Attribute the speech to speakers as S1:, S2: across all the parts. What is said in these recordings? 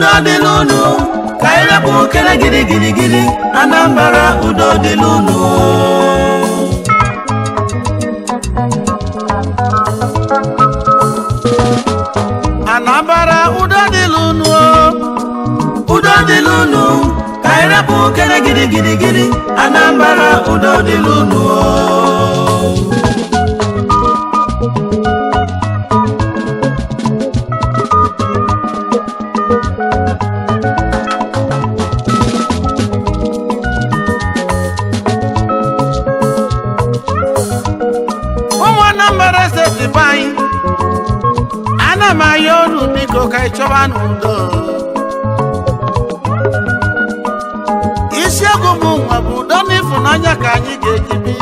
S1: udo dị n'unu ka anyị rapụ kere giri giri giri Anambra udo dị n'unu Anambra udo dị n'unu udo dị n'unu ka anyị rapụ kere giri giri giri Anambra udo dị n'unu Mayonu biko kai choban udo isi agumu mabudo ni funanya ka anyi ga-ejibi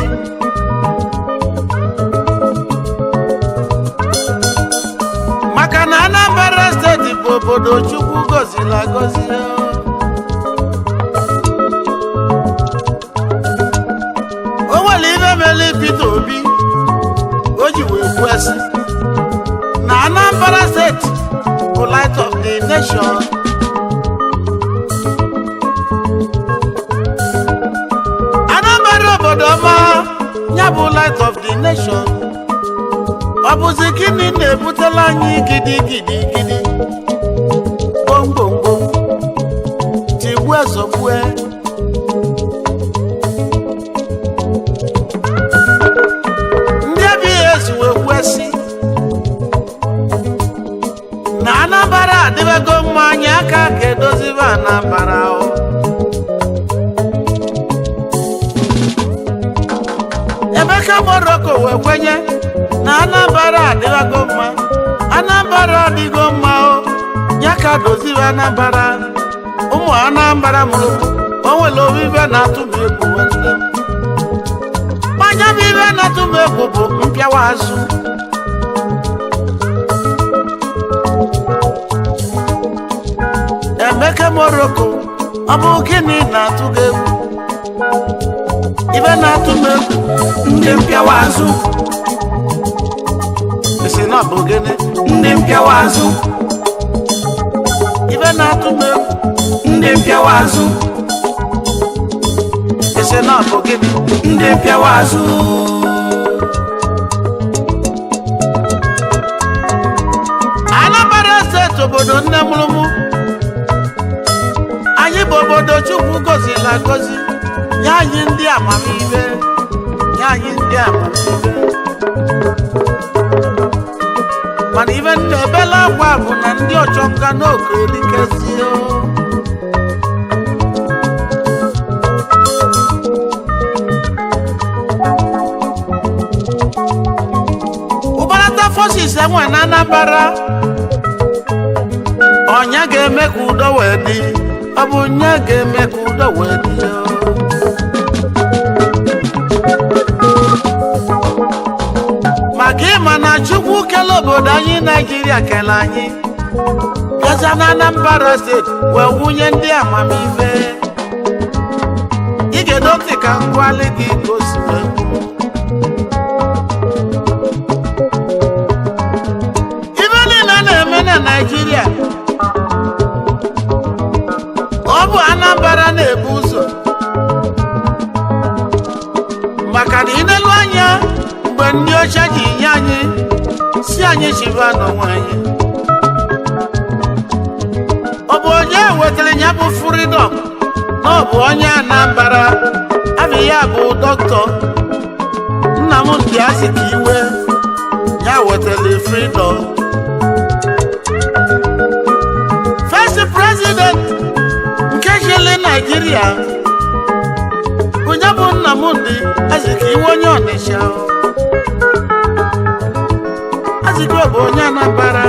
S1: maka na Anambra steeti bụ obodo Chukwu gozila gozi o nwere ibe mele Peter Obi o ji wee kwesị Anambra State, the light of the nation. Anambra Bodoma, nyabu light of the nation. Obuzikini nebutelanyi gidi gidi gidi. Bom bom bom. Tiwe zobwe. Ndiabi Yesu wekwesi. Anambra adịbego mmanya aka ka edozibe Anambra Emeka Morocco wee kwenye na Anambra adịbego mma Anambra adịgo mma ya ka dozibe Anambra ụmụ Anambra mụrụ o nwere obibe na-atụ m egwu nwanne m mmanya bụ ibe na-atụ m egwu bụ mpịawa azụ Emeka Morocco ọ bụ gịnị na-atụ gị egwu ibe na-atụ m egwu ndị mpịawa azụ isi na ọ bụ gịnị ndị mpịawa azụ ibe na-atụ m egwu ndị mpịawa azụ isi na ọ bụ gịnị ndị mpịawa azụ Anambra steeti obodo nne mụrụ mụ obodo Chukwu gozila gozi nye anyị ndị amamihe nye anyị ndị amamihe mana ibe ndị ebela akwa bụ na ndị ọchọnga n'oge elikezie ụbarata forces enwe na Anambra ọnya ga-eme ka udo wee dị ọ bụ nye ga-eme ka udo wee dị maka ịma na Chukwu kele obodo anyị Naịjirịa kele anyị gaza na Anambra steeti wee wunye ndị amamihe ị ga-edo ntị ka ngwali gị gosi ibe niile na-eme na Naịjirịa ọ bụ Anambra na-ebu ụzọ maka na ịnelu anya mgbe ndị ọcha ji nye anyị si anyị chiba n'onwe anyị ọ bụ onye wetara ya bụ freedom na ọ bụ onye Anambra abụ ya bụ dọkịta Nnamdi Azikiwe ya wetara freedom first president Nigeria onye bụ Nnamdi Azikiwe onye Ọnịsha Azikiwe bụ onye Anambra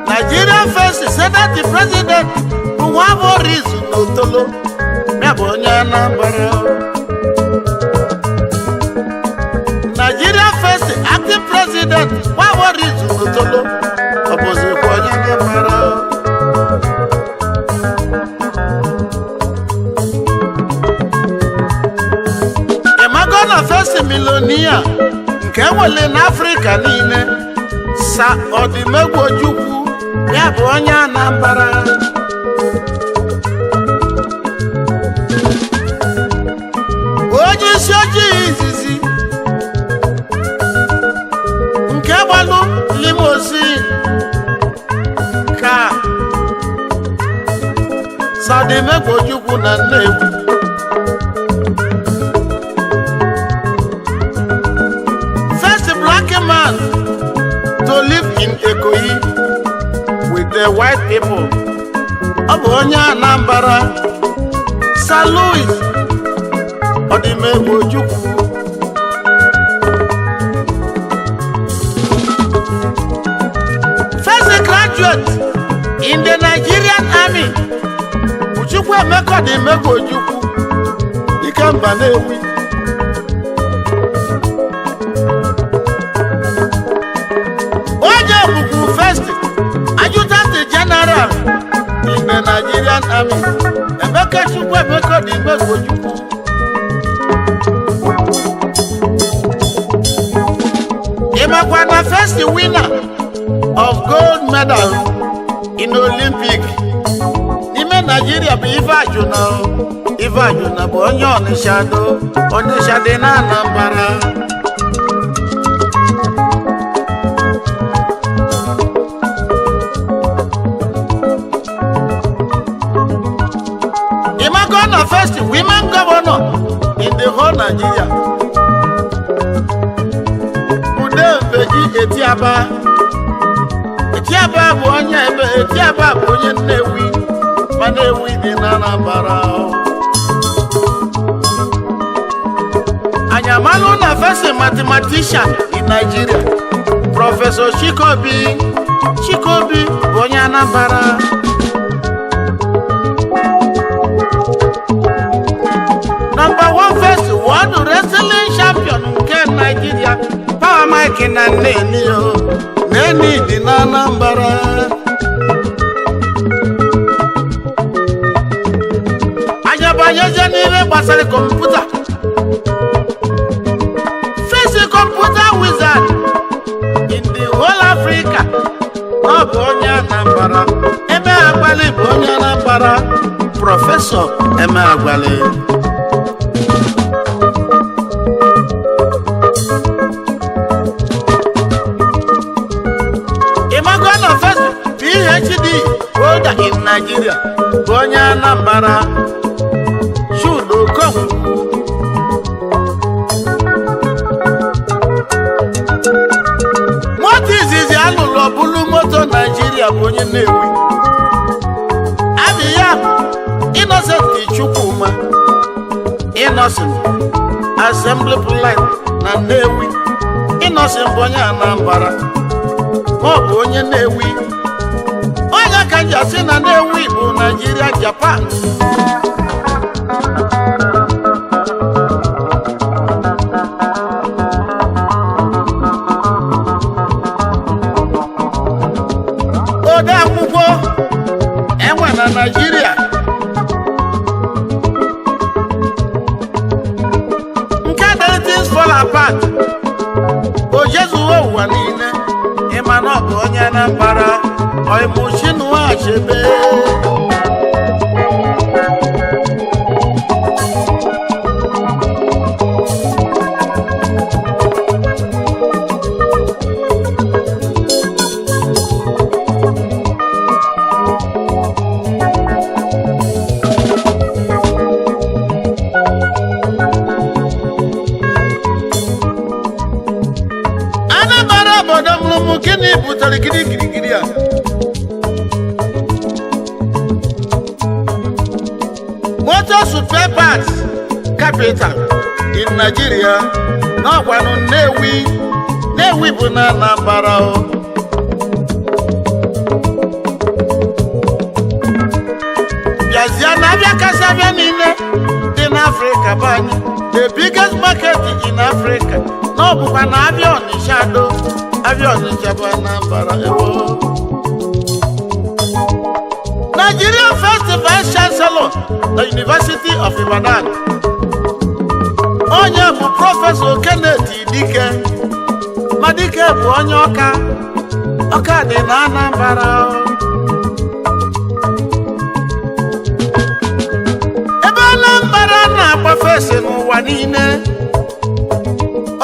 S1: Nigeria first Senate president bụ Nwagborizu N'Otolo ya bụ onye Anambra Nigeria first acting president Nwagborizu N'Otolo ọ bụzikwa onye Anambra Emagona first millionaire nke nwere n'Africa niile Sa Odimegwu Ojukwu ya bụ onye Anambra. Onye isi ojii izizi nke gbalụ limousine ka Sa Odimegwu Ojukwu na Nnewi. First black man to live in Ikoyi with the white people. Ọ bụ onye Anambra, Sir Louis Odimegwu Ojukwu. First graduate in the Nigerian Army, Chukwuemeka Odimegwu Ojukwu, Ikemba Nnewi. First Adjutant General in the Nigerian Army, Emeka Chukwuemeka Odimegwu Ojukwu. Imakwana first winner of gold medal in Olympic. N'ime Nigeria bụ Ife Ajuna. Ife Ajuna bụ onye Onitsha dị na Anambra. Imagona first women governor in the whole Nigeria. Ude Beji Etiaba. Etiaba bụ onye ebe Etiaba bụ onye Nnewi. Ma Nnewi dị na Anambra. Anyamalu na first mathematician in Nigeria. Professor Chikobi. Chikobi bụ onye Anambra. Number one first world wrestling champion nke Nigeria. Power Mike na Neni yo. Neni dị na Anambra. Anyabanyeze n'ihe gbasara kọmputa. First computer wizard in the whole Africa. Ọ bụ onye Anambra. Eme Agbali bụ onye Anambra. Professor Eme Agbali. Imagona first PhD holder in Nigeria bụ onye Anambra. Chudo Okonkwo. Moto izizi alụlụ ọbụlụ moto Nigeria bụ onye Nnewi. Abị ya Innocent Chukwuma. Innocent Assembly Plant na Nnewi. Innocent bụ onye Anambra. Ọ bụ onye Nnewi. Onye ka ji asị na Nnewi bụ Nigeria Japan. Ode akwụkwọ enwe na Nigeria. Nke dere things fall apart. O jezuo ụwa niile. Ịma na ọ bụ onye Anambra. Oimushinwa Achebe. Anambra obodo mụrụ gịnị butere gịrịgịrị a? Motor spare parts capital in Nigeria. N'ọgwanụ Nnewi. Nnewi bụ na Anambra. Bịazịa na abịa kasị abịa niile dị n'Africa bụ anyị. The biggest market in Africa. N'ọbụkwa na abịa Onitsha do. Abịa Onitsha bụ Anambra. Nigeria first vice chancellor the University of Ibadan. Onye bụ Professor Kenneth Dike. Madike bụ onye Ọka. ọka dị na Anambra ebe Anambra na-agba fesi n'ụwa niile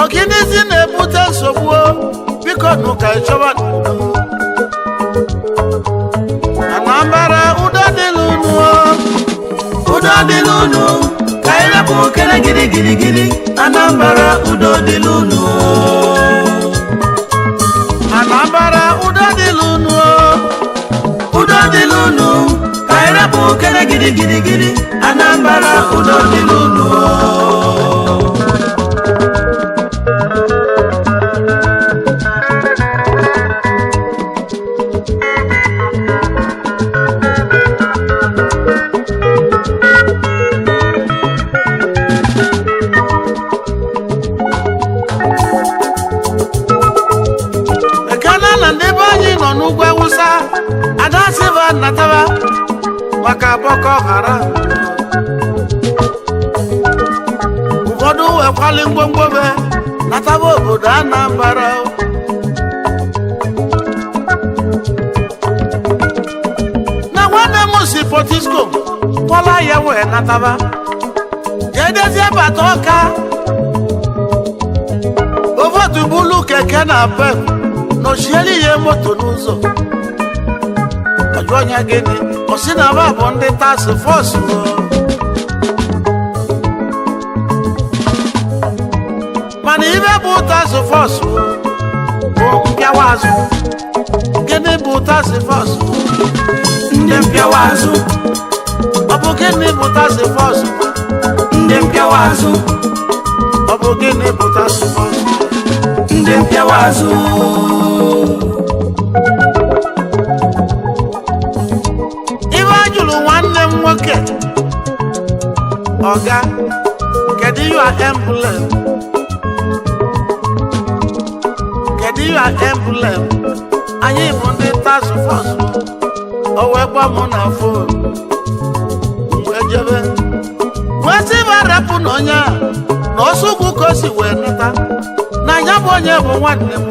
S1: ọgịnịzi na-ebute nsogbu biko nụ ka ịchọba Anambra udo dịlụ unu ka anyị rapụ okere gịrịgịrịgịrị Anambra udo dịlụ unu Anambra udo dịlụ unu ka anyị rapụ okere gịrịgịrịgịrị Anambra udo dịlụ unu n'ugwu Awụsa ada siva nataba maka Boko Haram ụfọdụ wekwali ngwongwobe nataba obodo Anambra na nwanne m si Potisco kwala ya wee nataba jedezie bata ọka ovotu bulu keke na pep n'ochieli ihe moto n'ụzọ ọjụọ nya gịnị ọsị na ba bụ ndị task force mana ibe bụ task force bụ mpịawa azụ gịnị bụ task force ndị mpịawa azụ ọ bụ gịnị bụ task force ndị mpịawa azụ ọ bụ gịnị bụ task force ndị mpịawa azụ ibe ajụrụ nwanne m nwoke ọga kedu your emblem anyị bụ ndị task force o wee gwa m na fon wee jebe wee sị ba rapụ na onye a na ọsụgwu ka o si wee nata na ya bụ onye bụ nwanne m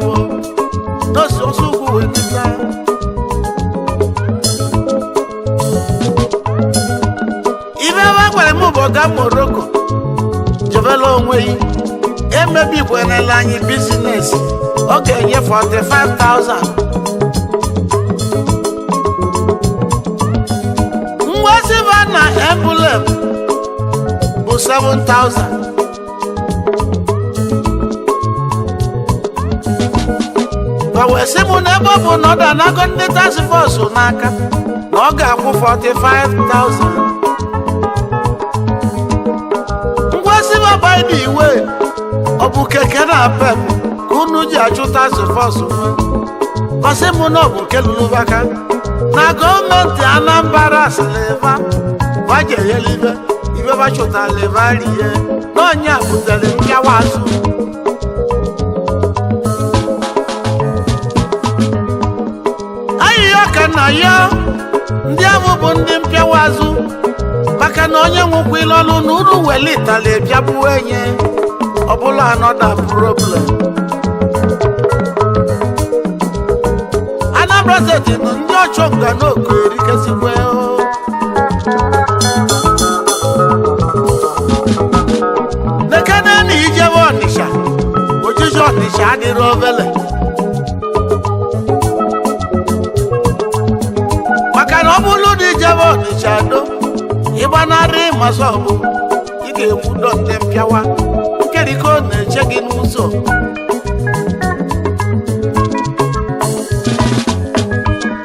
S1: n'osi ọsụgwu wee nata ibe ebe gwara m bụ ọga Morocco jebela onwe ya emebi gwenela anyị bizines ọ ga-enye 45,000 ngwaziba na emblem bụ 7,000 wee sị m n'ebe ọ bụ na ọ danago ndị task force n'aka na ọ ga-akwụ 45,000 ngwaziba by the way ọ bụ keke na pep ka unu ji achụ task force ọsị m na ọ bụ nke lụlụbaka na gọọmenti Anambra sịlịva gbajeyela ibe bachụtala ebe rie na onye a butere mpịawa azụ ahịhịa ka na ya ndị ahụ bụ ndị mpịawa azụ maka na onye nwekwa ilọlụ na unu welitala ebiabuo enye ọbụla another problem Anambra State nọ ndị ọchọ nga n'oku erikesikwe nekene na ijebe Ọnịsha ojiji Ọnịsha adịrị obele maka na ọ bụrụ na ijebe Ọnịsha do ịgbanarị masọbụ ị ga-ekwudo ndị mpịawa nkeriko na-eche gị n'ụzọ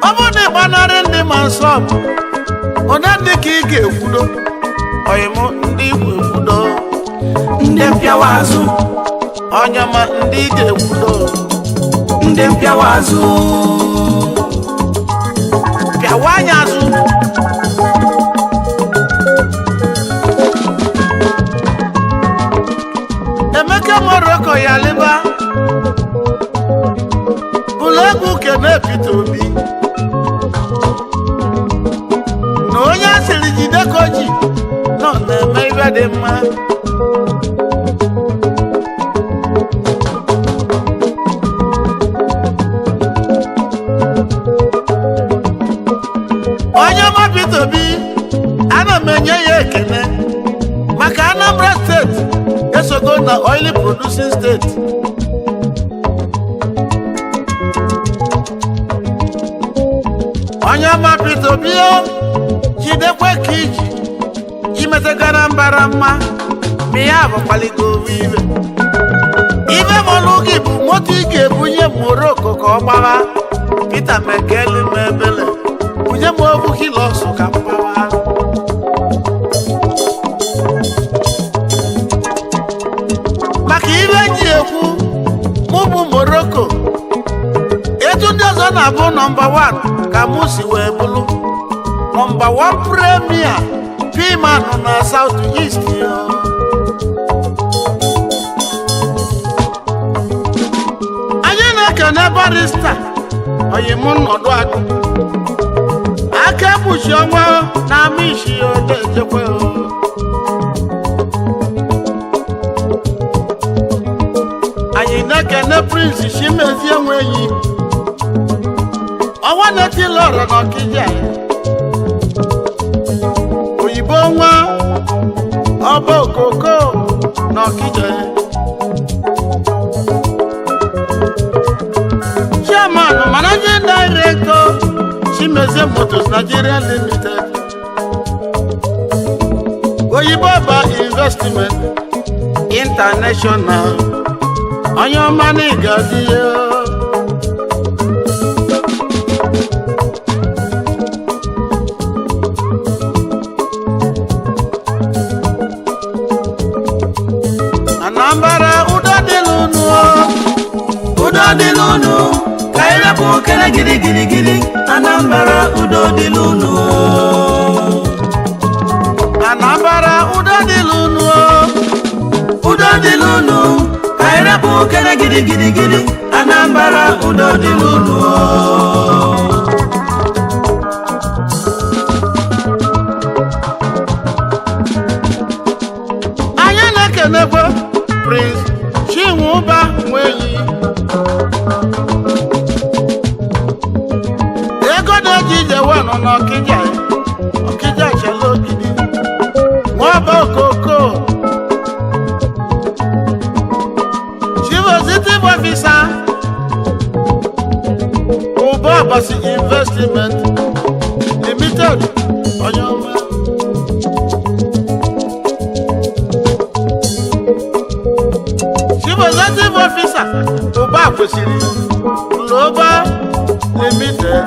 S1: ọ bụ na ịgbanarị ndị masọbụ onye dị ka ị ga-ekwudo oyim ndị igwe ekwudo ndị mpịawa azụ onye ma ndị ị ga-ekwudo ndị mpịawa azụ pịawa anya azụ Emeka Morocco ya leba bụlụ egwu kene Peter Obi na onye asịrị jide ka o ji nọ na-eme ibe dị mma ekene maka Anambra steeti esogo na oil producing steeti. onye ọma Peter Obi jidekwe ka iji imetegara mbara mma ma ya bụ kpaligo ibe mọlụ gị bụ moto ị ga-ebunye Morocco ka ọ gbawa. Peter Mekeli mebele bunye m obu kilọsụ ka mgbawa. maka ibe ji ekwu mụ bụ Morocco etu ndị ọzọ na-abụ nọmba 1 ka mụ si wee bụrụ nọmba 1 premier piman na South East. anyị na-ekene barista oyi mụ nọdụ akụ aka ekpuchi ọnwa na ama isi ode echekwa. anyị na-ekene Prince Chimezie Nweyi ọnwa na-etila ọrọ n'Ọkịja oyibo nwa ọba okoko n'Ọkịja. Chairman Managing Director Chimezie Motors Nigeria Limited oyibo ba investment international onye ọma na ịga-adị ya. Anambra udo dị n'unu ka ịrapụ okere gịrịgịrịgịrị. Anambra udo dị n'unu. Anambra udo dị n'unu. Udo dị n'unu ka ịrapụ okere gịrịgịrịgịrị. Anambra udo dị n'unu. anyị na-ekenekwa Prince Chinwụba Nweyi ego na-eji ije wanụ n'Ọkịja chela ogidi nwaba okoko Chief Executive Officer Ụba Abasi Investment Limited onye ọma. Chief Executive Officer Ụba kwesịrị Global Limited.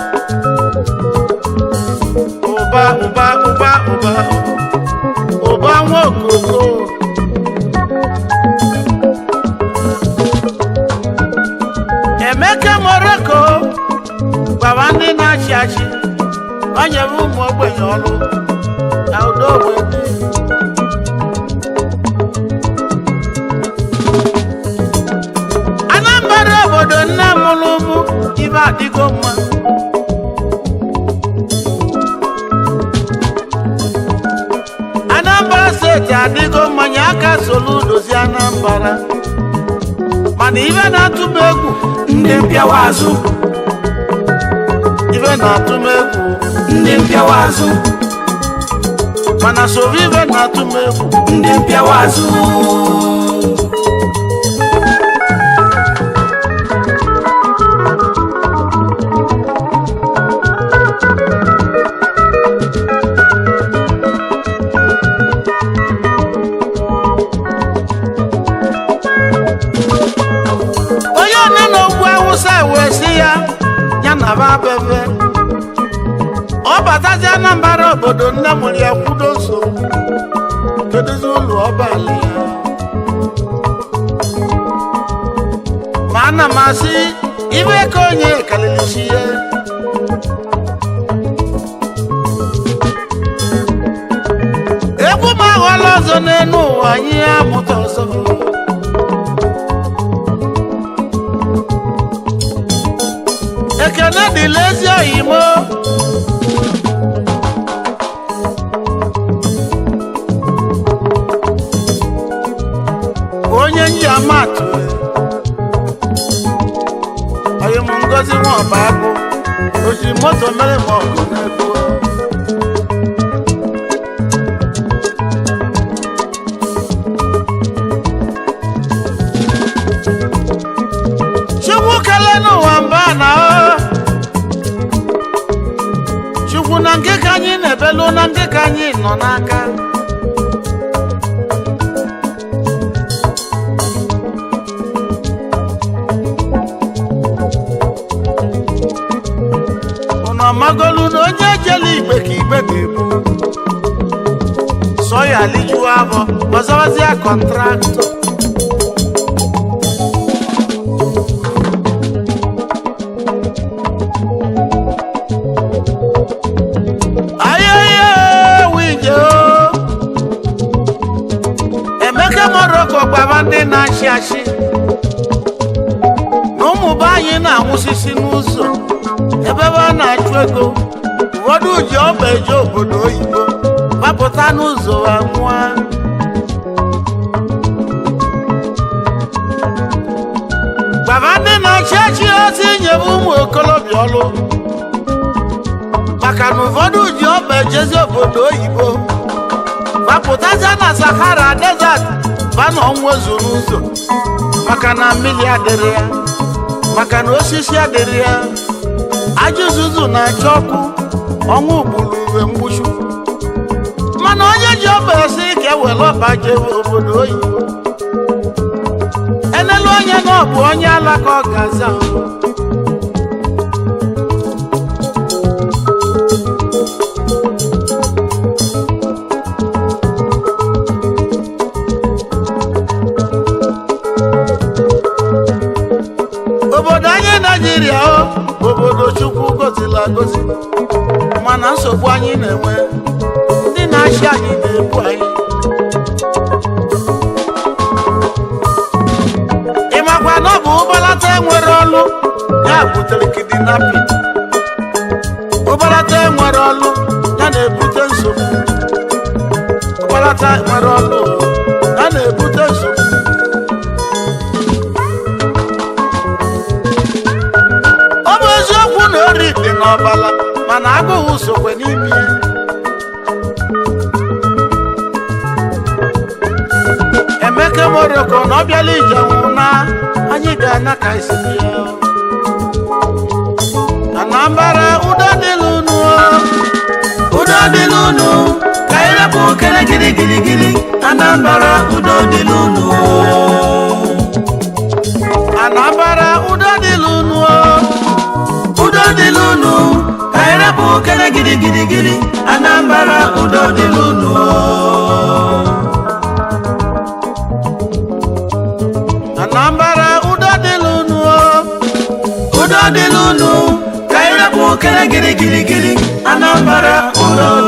S1: Ụba nwa okoko Emeka Morocco gbara ndị na-achị achị onye bụ ụmụ ogbenye ọrụ na udo wee dị. Anambra obodo nne mụrụ ụmụ ibe adịgo mma. Anambra steeti adịgo mmanya aka solu dozi Anambra mana ibe na-atụ m egwu ndị mpịawa azụ. Ibe na-atụ m egwu ndị mpịawa azụ mana soro ibe na-atụ m egwu ndị mpịawa azụ. onye ọna n'ogwu Awụsa wee sị ya na ba bebe ọ batazi Anambra obodo nne mụrụ ya kwudo nso kedozi ụlọ ọbali ya. ma ana m asị ibe ka onye kalilichi ya. egwu m aghọla ọzọ n'elu ụwa anyị amụta ọzọ. ekene dịla ezi oyimo onye nji amatụ oyim Ngozi Nwọba Agụ oji moto mere ma ọgụ n'ego. felu na ndị ka anyị nọ n'aka ụnọ magolu na onye ejela igbe ka igbe ga-ebu sọ ya lijuo afọ ọzọzie kọntraktọ gbaba ndị na-achị achị na ụmụ be anyị na-anwụsịsị n'ụzọ ebe a na-achụ ego ụfọdụ ji ọba eje obodo oyibo gbapụta n'ụzọ ha nwụọ gbaba ndị na-achị achị ozi nyebe ụmụ okolobịa ọlụ maka na ụfọdụ ji ọba ejezi obodo oyibo gbapụtazie na Sahara Desert bana ọnwụ zuru ụzọ maka na mmiri adịrị ya maka na osisi adịrị ya ajụzụzụ na-achọ ọkụ ọnwụ gburu uwe mgbuchu mana onye ji ọba esi ka ewere ọba jebe obodo oyibo enelu onye na ọ bụ onye alaka ọ ga-aza Nigeria obodo Chukwu gozila agozi mana nsogbu anyị na-enwe ndị na-achị anyị na-ebu anyị ịmakwa na ọ bụ ụbalata enwere ọlụ ya butere kidnapping ụbalata enwere ọlụ ya na-ebute nsogbu ụbalata enwere ọlụ ya na-ebute nsogbu ori dị n'ọbala mana agụghị usokwe n'ime Emeka Moroko na ọ bịala ije nwụ na anyị ga-ana ka isi ya Anambra ụda dịlụ unu ka anyị rapụ okere gịrịgịrịgịrị Anambra ụda dịlụ unu Anambra ụda dịlụ unu Udodilunu, kairapu kele giri giri giri, Anambra udodilunu. Anambra udodilunu, kairapu kele giri giri giri, Anambra udodilunu.